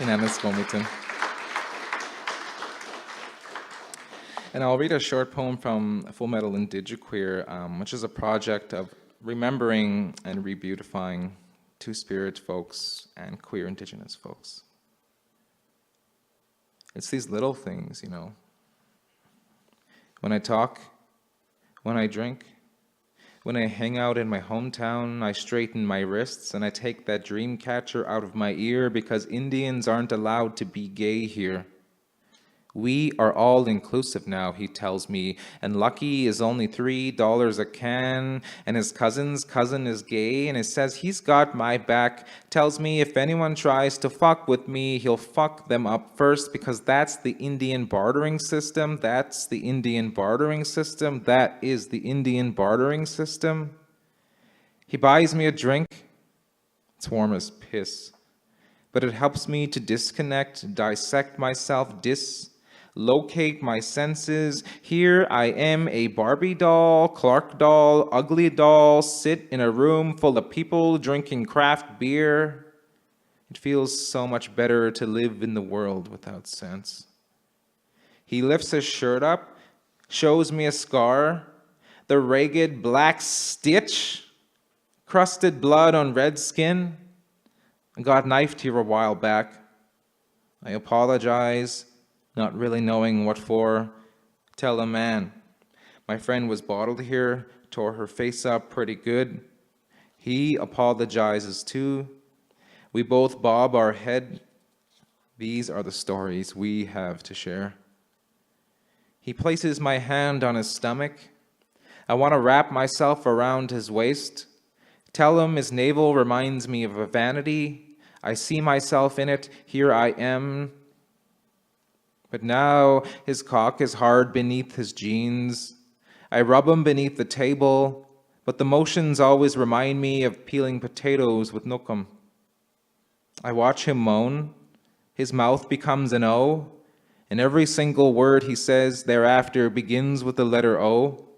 Inanimate Wilmington. And I'll read a short poem from Full Metal Indigiqueer, which is a project of remembering and re-beautifying Two-Spirit folks and queer Indigenous folks. It's these little things, you know. When I talk, when I drink, when I hang out in my hometown, I straighten my wrists and I take that dream catcher out of my ear because Indians aren't allowed to be gay here. We are all inclusive now, he tells me, and Lucky is only $3 a can, and his cousin's cousin is gay, and it says he's got my back, tells me if anyone tries to fuck with me, he'll fuck them up first, because that's the Indian bartering system, that's the Indian bartering system, that is the Indian bartering system. He buys me a drink, it's warm as piss, but it helps me to disconnect, dissect myself, locate my senses. Here I am, a Barbie doll, Clark doll, ugly doll, sit in a room full of people drinking craft beer. It feels so much better to live in the world without sense. He lifts his shirt up, shows me a scar, the ragged black stitch, crusted blood on red skin. I got knifed here a while back. I apologize. Not really knowing what for, tell a man. My friend was bottled here, tore her face up pretty good. He apologizes too. We both bob our head. These are the stories we have to share. He places my hand on his stomach. I want to wrap myself around his waist. Tell him his navel reminds me of a vanity. I see myself in it. Here I am. But now his cock is hard beneath his jeans. I rub him beneath the table, but the motions always remind me of peeling potatoes with Nookum. I watch him moan. His mouth becomes an O, and every single word he says thereafter begins with the letter O.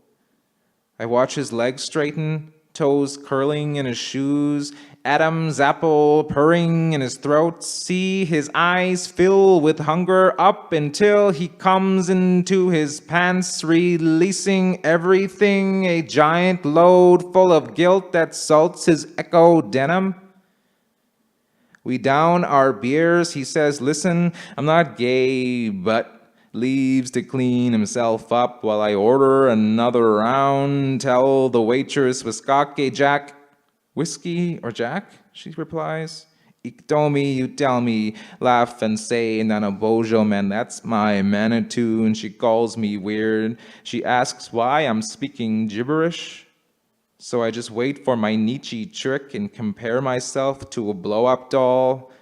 I watch his legs straighten, toes curling in his shoes, Adam's apple purring in his throat, see his eyes fill with hunger up until he comes into his pants, releasing everything, a giant load full of guilt that salts his echo denim. We down our beers, he says, listen, I'm not gay, but leaves to clean himself up while I order another round, tell the waitress, Wiskake Jack, whiskey or Jack, she replies. Iktomi, you tell me, laugh and say, Nana Bojo, man, that's my Manitou, and she calls me weird. She asks why I'm speaking gibberish. So I just wait for my Nietzsche trick and compare myself to a blow-up doll.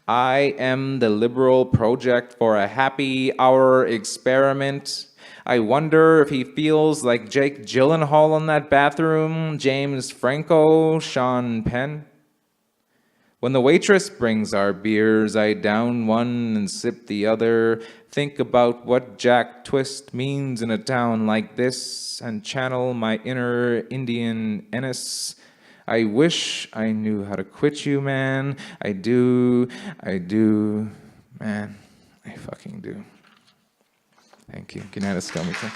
I am the liberal project for a happy hour experiment. I wonder if he feels like Jake Gyllenhaal in that bathroom, James Franco, Sean Penn. When the waitress brings our beers, I down one and sip the other, think about what Jack Twist means in a town like this, and channel my inner Indian Ennis. I wish I knew how to quit you, man. I do, man, I fucking do. Thank you. Good night, Wilmington.